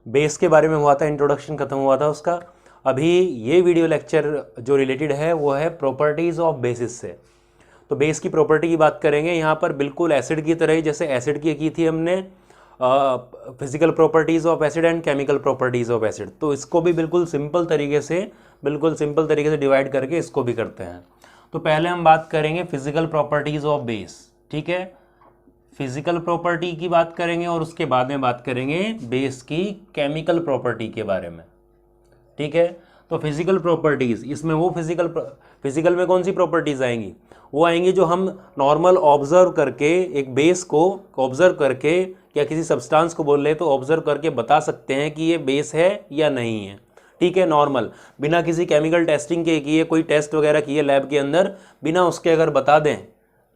Base के बारे में हुआ था, इंट्रोडक्शन खत्म हुआ था उसका। अभी ये वीडियो लेक्चर जो रिलेटेड है वो है प्रॉपर्टीज़ ऑफ बेसिस से। तो बेस की प्रॉपर्टी की बात करेंगे यहाँ पर, बिल्कुल एसिड की तरह ही, जैसे एसिड की थी हमने physical properties of acid and chemical properties of acid, तो इसको भी बिल्कुल सिंपल तरीके से डिवाइड करके इसको भी करते हैं। तो पहले हम बात करेंगे फिजिकल प्रॉपर्टीज़ ऑफ बेस, ठीक है, फिजिकल प्रॉपर्टी की बात करेंगे और उसके बाद में बात करेंगे बेस की केमिकल प्रॉपर्टी के बारे में, ठीक है। तो फिजिकल प्रॉपर्टीज़, इसमें वो फिजिकल में कौन सी प्रॉपर्टीज़ आएंगी, वो आएंगी जो हम नॉर्मल ऑब्जर्व करके, एक बेस को ऑब्जर्व करके या किसी सब्सटेंस को बोल रहे तो ऑब्जर्व करके बता सकते हैं कि ये बेस है या नहीं है, ठीक है। नॉर्मल बिना किसी केमिकल टेस्टिंग के किए, कोई टेस्ट वगैरह किए लैब के अंदर, बिना उसके अगर बता दें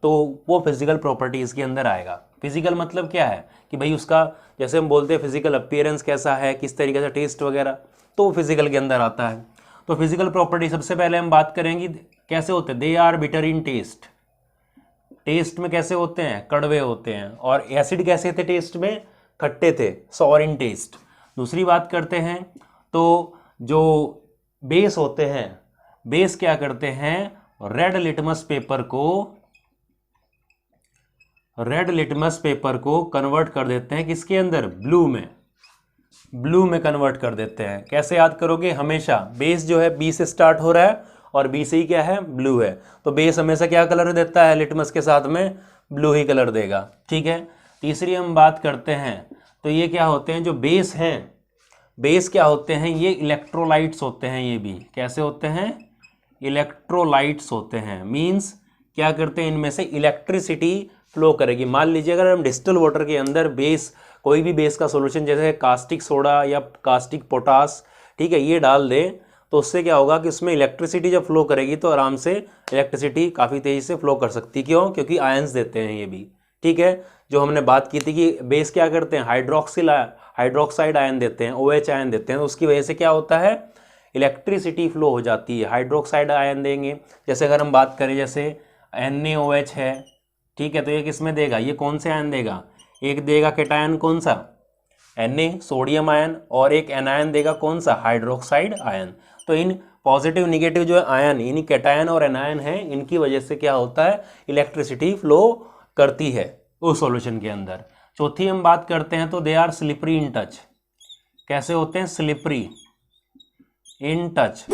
तो वो फिजिकल प्रॉपर्टीज़ के अंदर आएगा। फिजिकल मतलब क्या है कि भाई उसका, जैसे हम बोलते हैं फिजिकल अपीयरेंस कैसा है, किस तरीके से टेस्ट वगैरह, तो वो फिजिकल के अंदर आता है। तो फिजिकल प्रॉपर्टी सबसे पहले हम बात करेंगे कैसे होते हैं। They are bitter in taste, taste में कैसे होते हैं, कड़वे होते हैं। और एसिड कैसे थे, टेस्ट में खट्टे थे, सॉर इन टेस्ट। दूसरी बात करते हैं तो जो बेस होते हैं, बेस क्या करते हैं, रेड लिटमस पेपर को कन्वर्ट कर देते हैं किसके अंदर, ब्लू में कन्वर्ट कर देते हैं। कैसे याद करोगे, हमेशा बेस जो है बी से स्टार्ट हो रहा है और बी से ही क्या है, ब्लू है, तो बेस हमेशा क्या कलर देता है, लिटमस के साथ में ब्लू ही कलर देगा, ठीक है। तीसरी हम बात करते हैं तो ये क्या होते हैं, जो बेस हैं, बेस क्या होते हैं, ये इलेक्ट्रोलाइट्स होते हैं। ये भी कैसे होते हैं, इलेक्ट्रोलाइट्स होते हैं। मीन्स क्या करते हैं, इनमें से इलेक्ट्रिसिटी फ्लो करेगी। मान लीजिए अगर हम डिस्टिल वाटर के अंदर बेस, कोई भी बेस का सॉल्यूशन जैसे कास्टिक सोडा या कास्टिक पोटास, ठीक है, ये डाल दें तो उससे क्या होगा कि उसमें इलेक्ट्रिसिटी जब फ्लो करेगी तो आराम से इलेक्ट्रिसिटी काफ़ी तेज़ी से फ्लो कर सकती है। क्यों, क्योंकि आयंस देते हैं ये भी, ठीक है। जो हमने बात की थी कि बेस क्या करते हैं, हाइड्रोक्साइड आयन देते हैं, OH आयन देते हैं, तो उसकी वजह से क्या होता है, इलेक्ट्रिसिटी फ्लो हो जाती है। हाइड्रोक्साइड आयन देंगे, जैसे अगर हम बात करें जैसे NaOH है, ठीक है, तो ये किस में देगा, ये कौन से आयन देगा, एक देगा केटायन कौन सा, Na सोडियम आयन, और एक एनायन देगा कौन सा, हाइड्रोक्साइड आयन। तो इन पॉजिटिव निगेटिव जो आयन, यानी केटायन और एनायन है, इनकी वजह से क्या होता है, इलेक्ट्रिसिटी फ्लो करती है उस सॉल्यूशन के अंदर। चौथी हम बात करते हैं तो they are slippery in touch. कैसे होते हैं, स्लिपरी इन टच।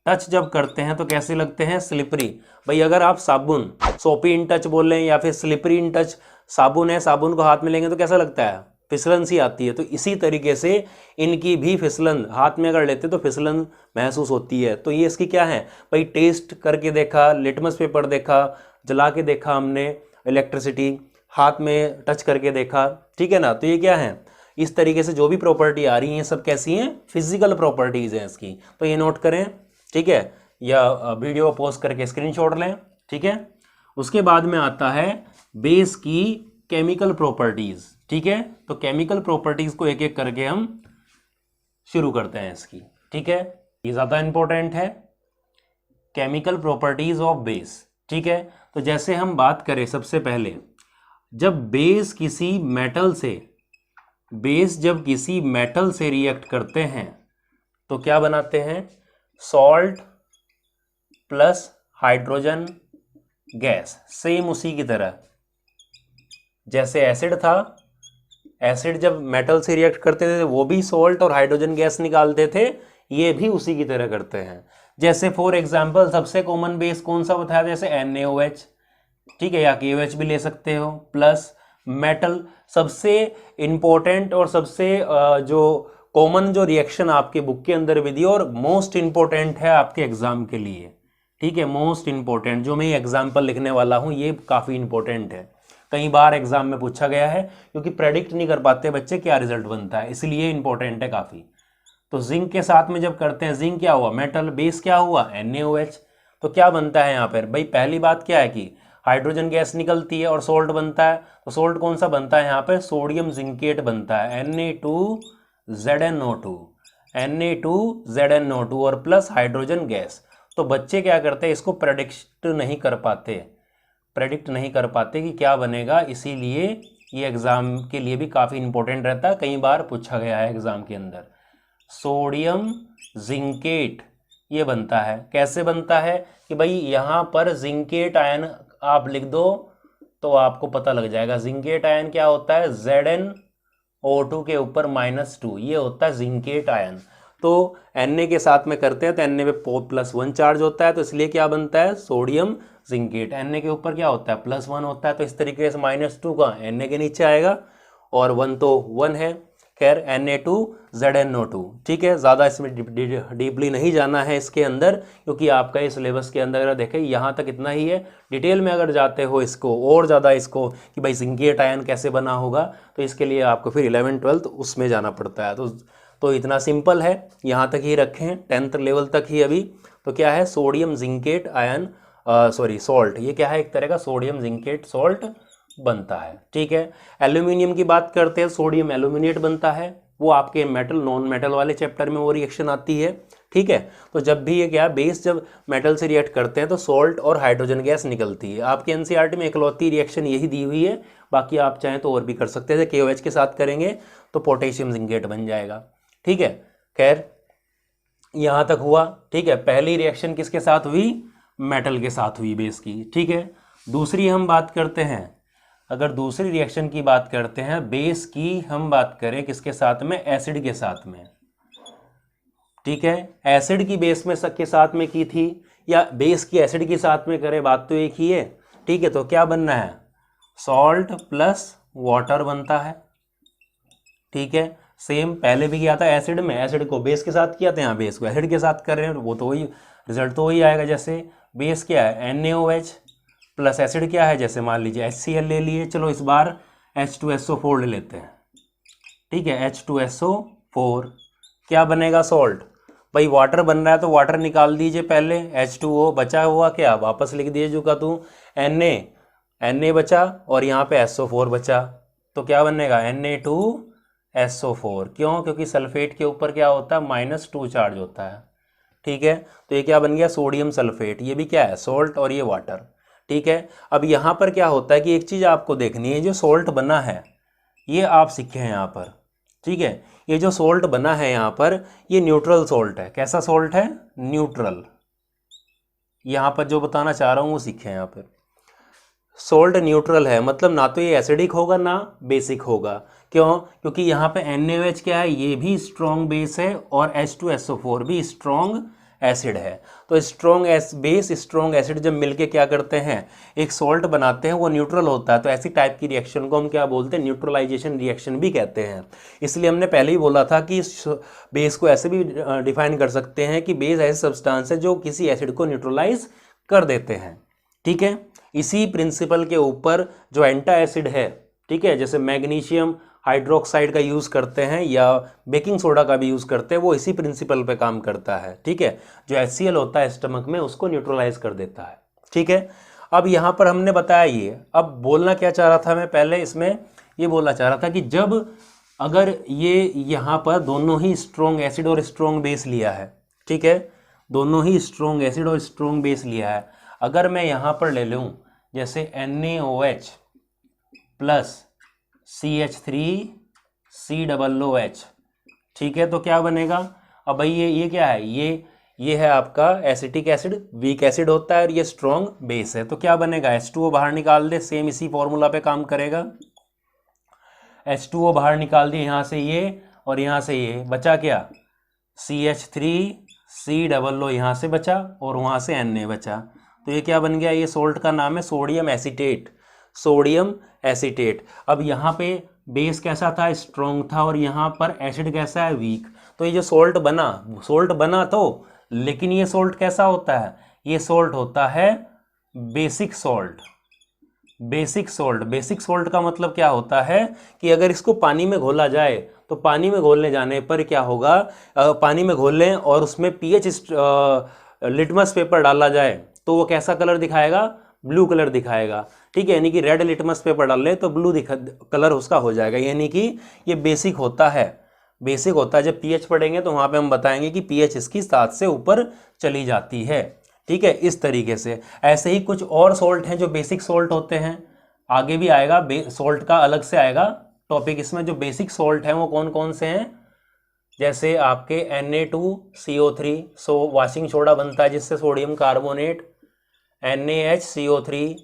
टच जब करते हैं तो कैसे लगते हैं, स्लिपरी। भाई अगर आप साबुन, सोपी इन टच बोल रहे हैं या फिर स्लिपरी इन टच, साबुन है, साबुन को हाथ में लेंगे तो कैसा लगता है, फिसलन सी आती है। तो इसी तरीके से इनकी भी फिसलन, हाथ में अगर लेते तो फिसलन महसूस होती है। तो ये इसकी क्या है भाई, टेस्ट करके देखा, लिटमस पेपर देखा, जला के देखा हमने, इलेक्ट्रिसिटी हाथ में टच करके देखा, ठीक है ना। तो ये क्या है, इस तरीके से जो भी प्रॉपर्टी आ रही हैं सब कैसी हैं, फिजिकल प्रॉपर्टीज़ हैं इसकी। तो ये नोट करें, ठीक है, या वीडियो पॉज करके स्क्रीनशॉट लें, ठीक है। उसके बाद में आता है बेस की केमिकल प्रॉपर्टीज़, ठीक है। तो केमिकल प्रॉपर्टीज़ को एक एक करके हम शुरू करते हैं इसकी, ठीक है। ये ज़्यादा इंपॉर्टेंट है, केमिकल प्रॉपर्टीज़ ऑफ बेस, ठीक है। तो जैसे हम बात करें सबसे पहले, जब बेस किसी मेटल से रिएक्ट करते हैं तो क्या बनाते हैं, salt plus hydrogen gas. Same उसी की तरह जैसे एसिड था, एसिड जब मेटल से रिएक्ट करते थे वो भी सॉल्ट और हाइड्रोजन गैस निकालते थे, ये भी उसी की तरह करते हैं। जैसे फॉर एग्जांपल सबसे कॉमन बेस कौन सा बताया, जैसे NaOH, ठीक है, या KOH भी ले सकते हो, प्लस मेटल। सबसे इंपॉर्टेंट और सबसे जो कॉमन जो रिएक्शन आपके बुक के अंदर भी दी और मोस्ट इंपॉर्टेंट है आपके एग्जाम के लिए, ठीक है, मोस्ट इंपॉर्टेंट जो मैं एग्जाम्पल लिखने वाला हूँ ये काफ़ी इंपॉर्टेंट है, कई बार एग्जाम में पूछा गया है, क्योंकि प्रेडिक्ट नहीं कर पाते बच्चे क्या रिजल्ट बनता है, इसलिए इंपॉर्टेंट है काफ़ी। तो जिंक के साथ में जब करते हैं, जिंक क्या हुआ, मेटल, बेस क्या हुआ, NaOH। तो क्या बनता है यहाँ पर भाई, पहली बात क्या है कि हाइड्रोजन गैस निकलती है और सोल्ट बनता है। तो सोल्ट कौन सा बनता है यहाँ पे, सोडियम जिंकेट बनता है, Na2ZNO2 और प्लस हाइड्रोजन गैस। तो बच्चे क्या करते हैं, इसको प्रेडिक्ट नहीं कर पाते कि क्या बनेगा, इसीलिए ये एग्ज़ाम के लिए भी काफ़ी इंपॉर्टेंट रहता है, कई बार पूछा गया है एग्ज़ाम के अंदर। सोडियम जिंकेट ये बनता है, कैसे बनता है कि भाई यहाँ पर जिंकेट आयन आप लिख दो तो आपको पता लग जाएगा। जिंकेट आयन क्या होता है, ZnO2 के ऊपर -2, ये होता है जिंकेट आयन। तो Na के साथ में करते हैं तो Na पे +1 चार्ज होता है, तो इसलिए क्या बनता है, सोडियम जिंकेट। Na के ऊपर क्या होता है, +1 होता है, तो इस तरीके से -2 का Na के नीचे आएगा और 1 तो 1 है। खैर Na2ZnO2, ठीक है। ज़्यादा इसमें डीपली नहीं जाना है इसके अंदर, क्योंकि आपका ये सिलेबस के अंदर अगर देखें यहाँ तक इतना ही है। डिटेल में अगर जाते हो इसको और ज़्यादा इसको कि भाई जिंकेट आयन कैसे बना होगा, तो इसके लिए आपको फिर 11th 12th उसमें जाना पड़ता है। तो इतना सिंपल है, यहाँ तक ही रखें, 10th लेवल तक ही अभी। तो क्या है, सोडियम जिंकेट आयन सॉल्ट, ये क्या है, एक तरह का सोडियम जिंकेट सॉल्ट बनता है, ठीक है। एल्यूमिनियम की बात करते हैं, सोडियम एल्यूमिनेट बनता है, वो आपके मेटल नॉन मेटल वाले चैप्टर में वो रिएक्शन आती है, ठीक है। तो जब भी ये क्या बेस जब मेटल से रिएक्ट करते हैं तो सॉल्ट और हाइड्रोजन गैस निकलती है। आपके एनसीईआरटी में इकलौती रिएक्शन यही दी हुई है, बाकी आप चाहें तो और भी कर सकते हैं। KOH के साथ करेंगे तो पोटेशियम जिंकेट बन जाएगा, ठीक है। खैर यहाँ तक हुआ, ठीक है। पहली रिएक्शन किसके साथ हुई, मेटल के साथ हुई बेस की, ठीक है। दूसरी हम बात करते हैं, अगर दूसरी रिएक्शन की बात करते हैं बेस की, हम बात करें किसके साथ में, एसिड के साथ में, ठीक है। एसिड की बेस में के साथ में की थी, या बेस की एसिड के साथ में करे, बात तो एक ही है, ठीक है। तो क्या बनना है, सॉल्ट प्लस वाटर बनता है, ठीक है। सेम पहले भी किया था एसिड में, एसिड को बेस के साथ किया था, यहाँ बेस को एसिड के साथ कर रहे हैं, वो तो वही रिजल्ट तो वही आएगा। जैसे बेस क्या है NaOH प्लस एसिड क्या है, जैसे मान लीजिए HCl ले लिए, चलो इस बार H2SO4 ले लेते हैं, ठीक है। H2SO4 क्या बनेगा, सॉल्ट। भाई वाटर बन रहा है तो वाटर निकाल दीजिए पहले, H2O बचा हुआ क्या वापस लिख दीजिए जो का तू, Na बचा और यहाँ पे SO4 बचा, तो क्या बनेगा Na2SO4। क्यों, क्योंकि सल्फेट के ऊपर क्या होता है, -2 चार्ज होता है, ठीक है। तो ये क्या बन गया, सोडियम सल्फेट, ये भी क्या है, सॉल्ट और ये वाटर, ठीक है। अब यहाँ पर क्या होता है कि एक चीज़ आपको देखनी है, जो सॉल्ट बना है ये आप सीखे हैं यहाँ पर, ठीक है। ये जो सॉल्ट बना है यहाँ पर, ये न्यूट्रल सॉल्ट है। कैसा सॉल्ट है, न्यूट्रल। यहाँ पर जो बताना चाह रहा हूँ वो सीखे हैं यहाँ पर, सॉल्ट न्यूट्रल है, मतलब ना तो ये एसिडिक होगा ना बेसिक होगा। क्यों, क्योंकि यहाँ पे NaOH क्या है, ये भी स्ट्रॉन्ग बेस है और H2SO4 भी स्ट्रॉन्ग एसिड है। तो स्ट्रॉन्ग बेस स्ट्रॉन्ग एसिड जब मिलके क्या करते हैं, एक सॉल्ट बनाते हैं, वो न्यूट्रल होता है। तो ऐसी टाइप की रिएक्शन को हम क्या बोलते हैं, न्यूट्रलाइजेशन रिएक्शन भी कहते हैं। इसलिए हमने पहले ही बोला था कि बेस को ऐसे भी डिफाइन कर सकते हैं कि बेस ऐसे सब्सटेंस है जो किसी एसिड को न्यूट्रलाइज कर देते हैं, ठीक है। इसी प्रिंसिपल के ऊपर जो एंटा एसिड है, ठीक है, जैसे मैग्नीशियम हाइड्रोक्साइड का यूज़ करते हैं या बेकिंग सोडा का भी यूज़ करते हैं, वो इसी प्रिंसिपल पे काम करता है, ठीक है। जो HCl होता है स्टमक में, उसको न्यूट्रलाइज कर देता है, ठीक है। अब यहाँ पर हमने बताया ये, अब बोलना क्या चाह रहा था मैं पहले इसमें, ये बोलना चाह रहा था कि जब अगर ये यहाँ पर दोनों ही स्ट्रॉन्ग एसिड और स्ट्रॉन्ग बेस लिया है, ठीक है, दोनों ही स्ट्रॉन्ग एसिड और स्ट्रॉन्ग बेस लिया है, अगर मैं यहाँ पर ले लूँ जैसे NaOH प्लस CH3COOH, ठीक है, तो क्या बनेगा, अब भाई ये क्या है, ये है आपका एसिटिक एसिड, वीक एसिड होता है और ये स्ट्रॉन्ग बेस है। तो क्या बनेगा, H2O बाहर निकाल दे, सेम इसी फॉर्मूला पे काम करेगा। H2O बाहर निकाल दिए, यहाँ से ये और यहाँ से ये बचा क्या, CH3COO यहाँ से बचा और वहाँ से Na बचा। तो ये क्या बन गया, ये सॉल्ट का नाम है सोडियम एसीटेट, सोडियम एसीटेट। अब यहाँ पे बेस कैसा था, स्ट्रॉन्ग था, और यहाँ पर एसिड कैसा है, वीक। तो ये जो सॉल्ट बना तो, लेकिन ये सॉल्ट कैसा होता है, ये सॉल्ट होता है बेसिक सॉल्ट। बेसिक सॉल्ट का मतलब क्या होता है कि अगर इसको पानी में घोला जाए तो पानी में घोलने जाने पर क्या होगा, पानी में घोल लें और उसमें pH लिटमस पेपर डाला जाए तो वो कैसा कलर दिखाएगा, ब्लू कलर दिखाएगा, ठीक है। यानी कि रेड लिटमस पेपर डाल ले तो ब्लू कलर उसका हो जाएगा, यानी कि ये बेसिक होता है। जब pH पढ़ेंगे तो वहाँ पे हम बताएंगे कि pH इसकी 7 से ऊपर चली जाती है, ठीक है। इस तरीके से ऐसे ही कुछ और सॉल्ट हैं जो बेसिक सॉल्ट होते हैं, आगे भी आएगा, सॉल्ट का अलग से आएगा टॉपिक। इसमें जो बेसिक सॉल्ट हैं वो कौन कौन से हैं, जैसे आपके Na2CO3, सो वॉशिंग सोडा बनता है जिससे sodium carbonate, NaHCO3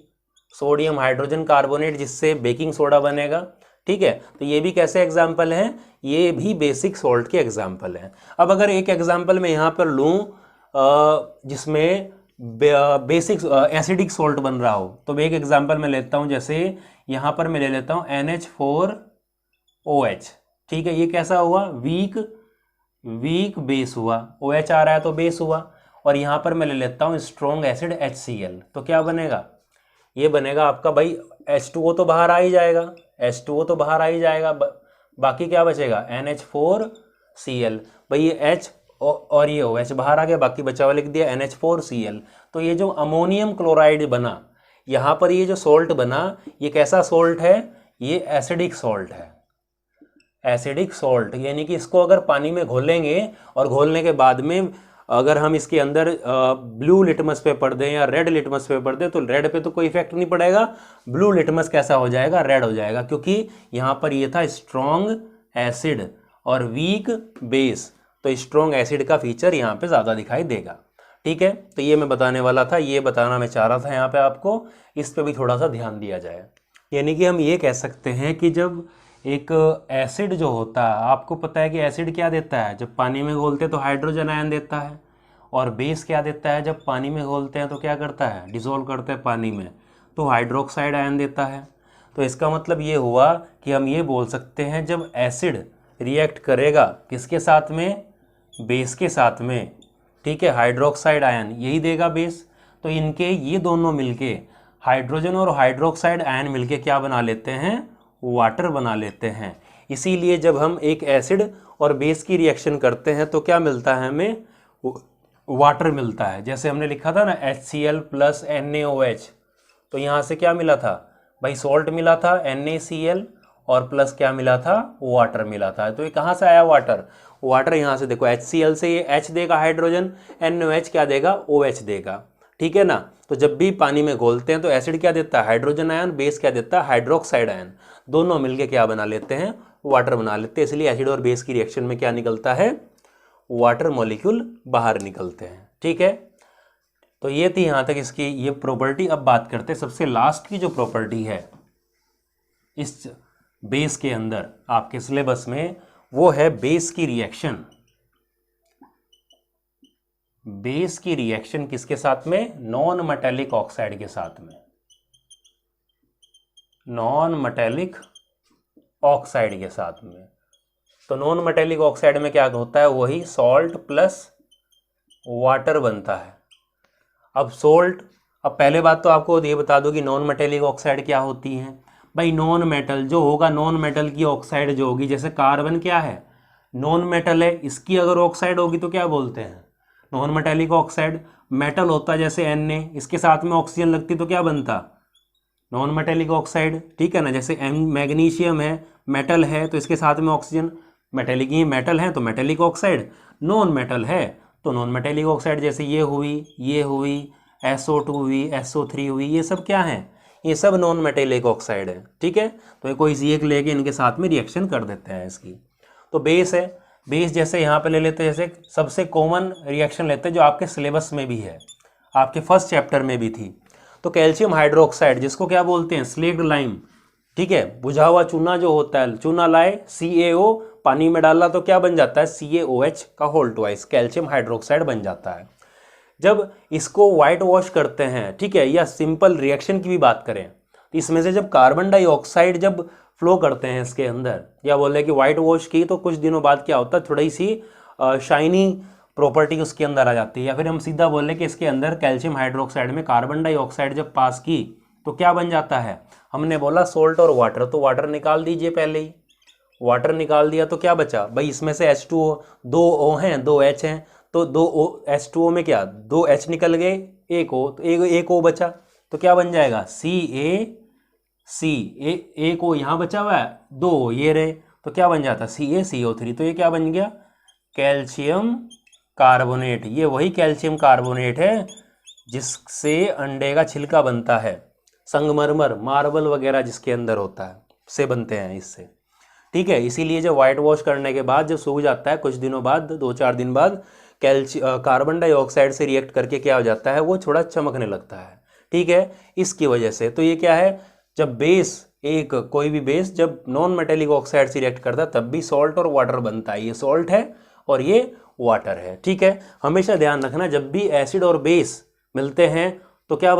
sodium hydrogen carbonate जिससे बेकिंग सोडा बनेगा। ठीक है, तो ये भी कैसे एग्जाम्पल हैं, ये भी बेसिक सॉल्ट के एग्जाम्पल हैं। अब अगर एक एग्जाम्पल मैं यहाँ पर लूँ जिसमें बेसिक एसिडिक सॉल्ट बन रहा हो, तो एक एग्जाम्पल मैं लेता हूँ, जैसे यहाँ पर मैं ले लेता हूँ NH4OH। ठीक है, ये कैसा हुआ, वीक बेस हुआ, OH आ रहा है तो बेस हुआ। और यहाँ पर मैं ले लेता हूँ स्ट्रॉन्ग एसिड HCl, तो क्या बनेगा, ये बनेगा आपका भाई H2O तो बाहर आ ही जाएगा, H2O तो बाहर आ ही जाएगा, बाकी क्या बचेगा NH4Cl। भाई ये H और ये OH बाहर आ गया, बाकी बचा हुआ लिख दिया NH4Cl। तो ये जो अमोनियम क्लोराइड बना यहाँ पर, ये जो सॉल्ट बना, ये कैसा सॉल्ट है, ये एसिडिक सॉल्ट है, एसिडिक सॉल्ट। यानी कि इसको अगर पानी में घोलेंगे और घोलने के बाद में अगर हम इसके अंदर ब्लू लिटमस पेपर दें या रेड लिटमस पेपर दें, तो रेड पे तो कोई इफेक्ट नहीं पड़ेगा, ब्लू लिटमस कैसा हो जाएगा, रेड हो जाएगा, क्योंकि यहाँ पर ये था स्ट्रॉन्ग एसिड और वीक बेस, तो स्ट्रॉन्ग एसिड का फीचर यहाँ पे ज़्यादा दिखाई देगा। ठीक है, तो ये मैं बताने वाला था, ये बताना मैं चाह रहा था यहाँ पे आपको, इस पे भी थोड़ा सा ध्यान दिया जाए। यानी कि हम ये कह सकते हैं कि जब एक एसिड जो होता है, आपको पता है कि एसिड क्या देता है, जब पानी में घोलते हैं तो हाइड्रोजन आयन देता है, और बेस क्या देता है, जब पानी में घोलते हैं तो क्या करता है, डिसॉल्व करते हैं पानी में, तो हाइड्रोक्साइड आयन देता है। तो इसका मतलब ये हुआ कि हम ये बोल सकते हैं जब एसिड रिएक्ट करेगा किसके साथ में, बेस के साथ में, ठीक है, हाइड्रोक्साइड आयन यही देगा बेस, तो इनके ये दोनों मिलके हाइड्रोजन और हाइड्रोक्साइड आयन मिलके क्या बना लेते हैं, वाटर बना लेते हैं। इसीलिए जब हम एक एसिड और बेस की रिएक्शन करते हैं तो क्या मिलता है, हमें वाटर मिलता है। जैसे हमने लिखा था ना HCl प्लस NaOH, तो यहाँ से क्या मिला था भाई, सॉल्ट मिला था NaCl और प्लस क्या मिला था, वाटर मिला था। तो ये कहाँ से आया वाटर, वाटर यहाँ से देखो HCl से ये H देगा हाइड्रोजन, NaOH क्या देगा, OH देगा। ठीक है ना, तो जब भी पानी में घोलते हैं तो एसिड क्या देता है, हाइड्रोजन आयन, बेस क्या देता है, हाइड्रोक्साइड आयन, दोनों मिलके क्या बना लेते हैं, वाटर बना लेते हैं। इसलिए एसिड और बेस की रिएक्शन में क्या निकलता है, वाटर मॉलिक्यूल बाहर निकलते हैं। ठीक है, तो ये थी यहाँ तक इसकी ये प्रॉपर्टी। अब बात करते हैं सबसे लास्ट की जो प्रॉपर्टी है इस बेस के अंदर आपके सिलेबस में, वो है बेस की रिएक्शन। बेस की रिएक्शन किसके साथ में, नॉन मेटेलिक ऑक्साइड के साथ में, नॉन मेटेलिक ऑक्साइड के साथ में। तो नॉन मेटेलिक ऑक्साइड में क्या होता है, वही सॉल्ट प्लस वाटर बनता है। अब सॉल्ट, अब पहले बात तो आपको ये बता दो कि नॉन मेटेलिक ऑक्साइड क्या होती है। भाई नॉन मेटल जो होगा, नॉन मेटल की ऑक्साइड जो होगी, जैसे कार्बन क्या है, नॉन मेटल है, इसकी अगर ऑक्साइड होगी तो क्या बोलते हैं, नॉन मेटेलिक ऑक्साइड। मेटल होता है जैसे Na, इसके साथ में ऑक्सीजन लगती तो क्या बनता, नॉन मेटेलिक ऑक्साइड। ठीक है ना, जैसे मैग्नीशियम है, मेटल है तो इसके साथ में ऑक्सीजन, मेटेलिक ही मेटल है तो मेटेलिक ऑक्साइड, नॉन मेटल है तो नॉन मेटेलिक ऑक्साइड। जैसे ये हुई SO2 हुई, SO3 हुई, ये सब क्या है, ये सब नॉन मेटेलिक ऑक्साइड है। ठीक है, तो कोई सी एक लेके इनके साथ में रिएक्शन कर देते हैं इसकी। तो बेस है, बेस जैसे यहाँ पे ले लेते हैं, जैसे सबसे कॉमन रिएक्शन लेते हैं जो आपके सिलेबस में भी है, आपके फर्स्ट चैप्टर में भी थी, तो कैल्शियम हाइड्रोक्साइड जिसको क्या बोलते हैं, स्लेक्ड लाइम। ठीक है, बुझा हुआ चूना जो होता है, चूना लाए CaO पानी में डाला तो क्या बन जाता है, CaOH का होल ट्वाइस, कैल्शियम हाइड्रोक्साइड बन जाता है। जब इसको वाइट वॉश करते हैं, ठीक है, या सिंपल रिएक्शन की भी बात करें, तो इसमें से जब कार्बन डाइऑक्साइड जब फ्लो करते हैं इसके अंदर, या बोले कि वाइट वॉश की, तो कुछ दिनों बाद क्या होता है, थोड़ी सी शाइनी प्रॉपर्टी उसके अंदर आ जाती है। या फिर हम सीधा बोले कि इसके अंदर कैल्शियम हाइड्रोक्साइड में कार्बन डाइऑक्साइड जब पास की तो क्या बन जाता है, हमने बोला सॉल्ट और वाटर, तो वाटर निकाल दीजिए पहले ही, वाटर निकाल दिया तो क्या बचा भाई, इसमें से H2O, 2 O हैं 2 H हैं, तो 2 H2O में क्या 2 H निकल गए, एक O, तो एक O बचा, तो क्या बन जाएगा CaC, एक O यहाँ बचा हुआ है, 2 O ये रहे, तो क्या बन जाता CaCO3। तो ये क्या बन गया, कैल्शियम कार्बोनेट। ये वही कैल्शियम कार्बोनेट है जिससे अंडे का छिलका बनता है, संगमरमर, मार्बल वगैरह जिसके अंदर होता है से बनते हैं इससे, ठीक है। इसीलिए जब वाइट वॉश करने के बाद जब सूख जाता है कुछ दिनों बाद, 2-4 दिन बाद, कार्बन डाइऑक्साइड से रिएक्ट करके क्या हो जाता है, वो थोड़ा चमकने लगता है, ठीक है, इसकी वजह से। तो ये क्या है, जब बेस एक कोई भी बेस जब नॉन मेटेलिक ऑक्साइड से रिएक्ट करता है तब भी सॉल्ट और वाटर बनता है। ये सॉल्ट है और ये वाटर है, ठीक है। हमेशा ध्यान रखना जब भी एसिड और बेस मिलते हैं तो क्या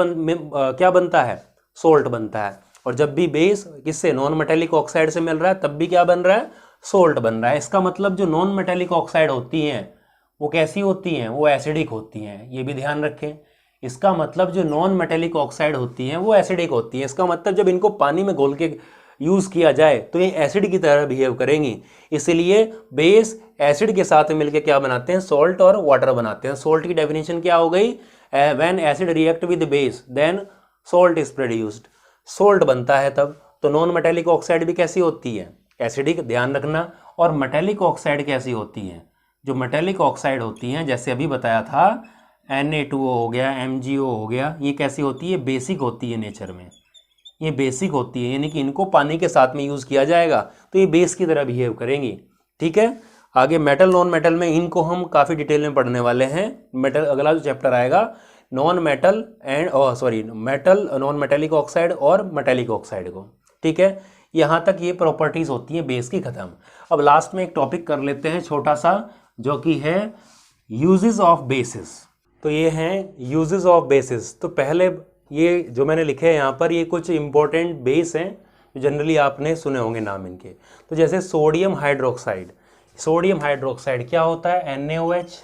बनता है, सोल्ट बनता है। और जब भी बेस किससे, नॉन मेटेलिक ऑक्साइड से मिल रहा है तब भी क्या बन रहा है, सोल्ट बन रहा है। इसका मतलब जो नॉन मेटेलिक ऑक्साइड होती हैं वो कैसी होती हैं, वो एसिडिक होती हैं, ये भी ध्यान रखें। इसका मतलब जो नॉन मेटेलिक ऑक्साइड होती हैं वो एसिडिक होती हैं। इसका मतलब जब इनको पानी में घोल के यूज़ किया जाए तो ये एसिड की तरह बिहेव करेंगी। इसलिए बेस एसिड के साथ मिलकर क्या बनाते हैं, सॉल्ट और वाटर बनाते हैं। सॉल्ट की डेफिनेशन क्या हो गई, when acid react with base then salt is produced, salt बनता है तब। तो नॉन मेटेलिक ऑक्साइड भी कैसी होती है, एसिडिक, ध्यान रखना। और मेटेलिक ऑक्साइड कैसी होती हैं, जो मेटेलिक ऑक्साइड होती हैं जैसे अभी बताया था Na2O हो गया, MgO हो गया, ये कैसी होती है, बेसिक होती है नेचर में, ये बेसिक होती है, यानी कि इनको पानी के साथ में यूज़ किया जाएगा तो ये बेस की तरह बिहेव करेंगी, ठीक है। आगे मेटल नॉन मेटल में इनको हम काफ़ी डिटेल में पढ़ने वाले हैं। मेटल अगला जो चैप्टर आएगा non metal and metal non metallic oxide और मेटेलिक ऑक्साइड को, ठीक है। यहाँ तक ये प्रॉपर्टीज़ होती हैं बेस की ख़त्म। अब लास्ट में एक टॉपिक कर लेते हैं छोटा सा, जो कि है यूजेस ऑफ बेसिस। तो ये हैं यूजेस ऑफ बेसिस। तो पहले ये जो मैंने लिखे हैं यहाँ पर, ये कुछ इंपॉर्टेंट बेस हैं जो जनरली आपने सुने होंगे नाम इनके। तो जैसे सोडियम हाइड्रोक्साइड, सोडियम हाइड्रोक्साइड क्या होता है, NaOH,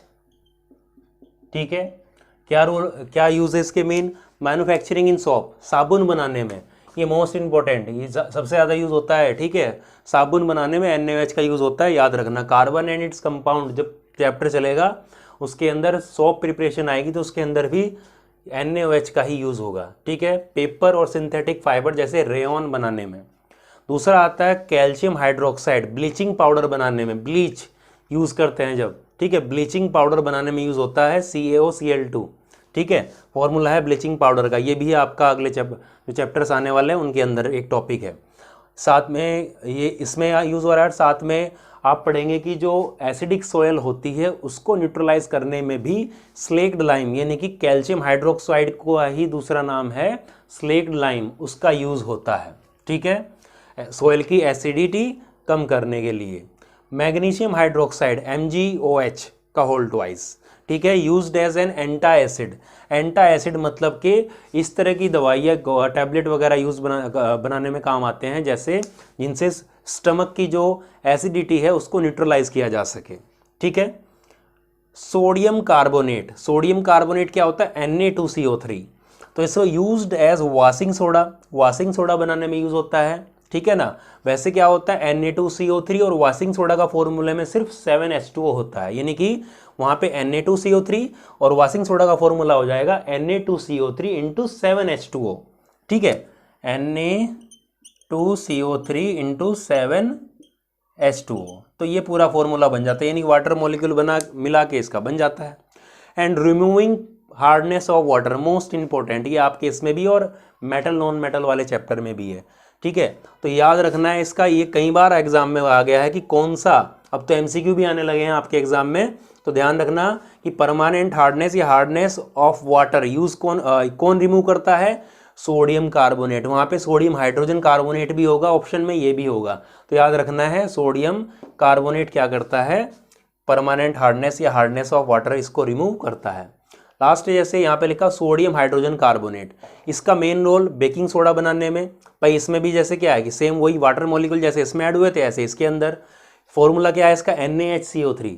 ठीक है। क्या यूज है इसके, मेन मैन्युफैक्चरिंग इन सोप, साबुन बनाने में, ये मोस्ट इंपॉर्टेंट, ये सबसे ज़्यादा यूज़ होता है, ठीक है। साबुन बनाने में NaOH का यूज़ होता है, याद रखना। कार्बन एंड इट्स कंपाउंड जब चैप्टर चलेगा उसके अंदर सोप प्रिपरेशन आएगी तो उसके अंदर भी NaOH का ही यूज़ होगा, ठीक है। पेपर और सिंथेटिक फाइबर जैसे रेयन बनाने में। दूसरा आता है कैल्शियम हाइड्रोक्साइड, ब्लीचिंग पाउडर बनाने में, ब्लीच यूज़ करते हैं जब, ठीक है, ब्लीचिंग पाउडर बनाने में यूज़ होता है CaOCl2, ठीक है, फॉर्मूला है ब्लीचिंग पाउडर का। ये भी आपका अगले जो चैप्टर्स आने वाले हैं उनके अंदर एक टॉपिक है। साथ में ये इसमें यूज़ हो रहा है। साथ में आप पढ़ेंगे कि जो एसिडिक सोयल होती है उसको न्यूट्रलाइज करने में भी स्लेक्ड लाइम, यानी कि कैल्शियम हाइड्रोक्साइड को ही दूसरा नाम है स्लेक्ड लाइम, उसका यूज़ होता है, ठीक है, सोयल की एसिडिटी कम करने के लिए। मैग्नीशियम हाइड्रोक्साइड MgOH का होल ट्वाइस, ठीक है, used as an antacid. Antacid मतलब कि इस तरह की दवाइयाँ टैबलेट वगैरह बनाने में काम आते हैं, जैसे जिनसे स्टमक की जो एसिडिटी है उसको न्यूट्रलाइज किया जा सके, ठीक है। सोडियम कार्बोनेट, सोडियम कार्बोनेट क्या होता है, Na2CO3, तो इसको used as washing soda, washing soda बनाने में यूज़ होता है, ठीक है ना। वैसे क्या होता है Na2CO3 और वॉशिंग सोडा का फॉर्मूले में सिर्फ 7H2O होता है, यानी कि वहाँ पे Na2CO3 और वॉशिंग सोडा का फॉर्मूला हो जाएगा Na2CO3 इंटू 7H2O, ठीक है, Na2CO3 इंटू 7H2O। तो ये पूरा फॉर्मूला बन जाता है, यानी वाटर मॉलिक्यूल मिला के इसका बन जाता है। And removing hardness of water, most important, ये आपके इसमें भी और मेटल नॉन मेटल वाले चैप्टर में भी है, ठीक है। तो याद रखना है इसका, ये कई बार एग्जाम में आ गया है कि कौन सा, अब तो MCQ भी आने लगे हैं आपके एग्जाम में, तो ध्यान रखना कि परमानेंट हार्डनेस या हार्डनेस ऑफ वाटर यूज कौन रिमूव करता है, सोडियम कार्बोनेट। वहाँ पे सोडियम हाइड्रोजन कार्बोनेट भी होगा ऑप्शन में, ये भी होगा, तो याद रखना है सोडियम कार्बोनेट क्या करता है, परमानेंट हार्डनेस या हार्डनेस ऑफ वाटर इसको रिमूव करता है। लास्ट जैसे यहाँ पे लिखा सोडियम हाइड्रोजन कार्बोनेट, इसका मेन रोल बेकिंग सोडा बनाने में। भाई इसमें भी जैसे क्या है कि सेम वही वाटर मॉलिक्यूल जैसे इसमें ऐड हुए थे ऐसे इसके अंदर। फॉर्मूला क्या है इसका, NaHCO3,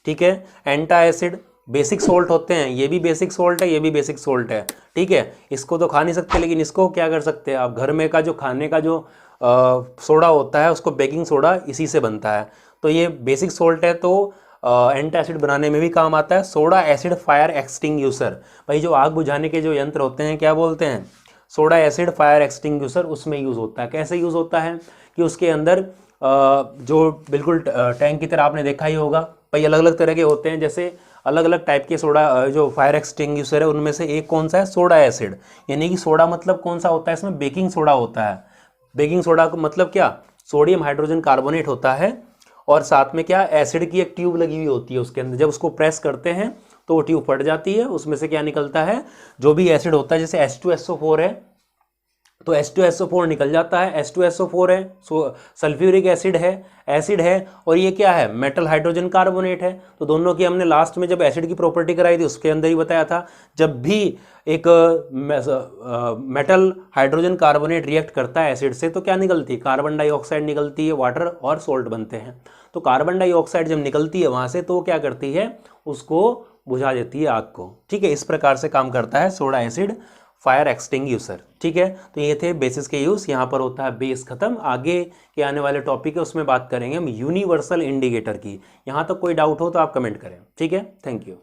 ठीक है। एंटा एसिड, बेसिक सोल्ट होते हैं, ये भी बेसिक सोल्ट है, ये भी बेसिक सोल्ट है, ठीक है। इसको तो खा नहीं सकते लेकिन इसको क्या कर सकते हैं आप, घर में का जो खाने का जो सोडा होता है उसको बेकिंग सोडा इसी से बनता है, तो ये बेसिक सोल्ट है, तो एंटासिड बनाने में भी काम आता है। सोडा एसिड फायर एक्सटिंग्यूशर, भाई जो आग बुझाने के जो यंत्र होते हैं क्या बोलते हैं, सोडा एसिड फायर एक्सटिंग्यूशर, उसमें यूज़ होता है। कैसे यूज़ होता है कि उसके अंदर जो बिल्कुल टैंक की तरह आपने देखा ही होगा, भाई अलग अलग तरह के होते हैं, जैसे अलग अलग टाइप के सोडा जो फायर एक्सटिंग्विशर है उनमें से एक कौन सा है, सोडा एसिड। यानी कि सोडा मतलब कौन सा होता है, इसमें बेकिंग सोडा होता है। बेकिंग सोडा का मतलब क्या, सोडियम हाइड्रोजन कार्बोनेट होता है और साथ में क्या, एसिड की एक ट्यूब लगी हुई होती है उसके अंदर। जब उसको प्रेस करते हैं तो वो ट्यूब फट जाती है, उसमें से क्या निकलता है, जो भी एसिड होता है, जैसे H2SO4 है तो H2SO4 निकल जाता है, H2SO4 है, सल्फ्यूरिक एसिड है और ये क्या है, मेटल हाइड्रोजन कार्बोनेट है। तो दोनों की हमने लास्ट में जब एसिड की प्रॉपर्टी कराई थी उसके अंदर ही बताया था, जब भी एक मेटल हाइड्रोजन कार्बोनेट रिएक्ट करता है एसिड से तो क्या निकलती है, कार्बन डाइऑक्साइड निकलती है, वाटर और सोल्ट बनते हैं। तो कार्बन डाइऑक्साइड जब निकलती है वहाँ से तो वो क्या करती है, उसको बुझा देती है आग को। ठीक है, इस प्रकार से काम करता है सोडा एसिड फायर एक्सटिंग्विशर। ठीक है, तो ये थे बेसिस के यूज। यहाँ पर होता है बेस खत्म। आगे के आने वाले टॉपिक है उसमें बात करेंगे हम यूनिवर्सल इंडिकेटर की। यहाँ तक कोई डाउट हो तो आप कमेंट करें। ठीक है, थैंक यू।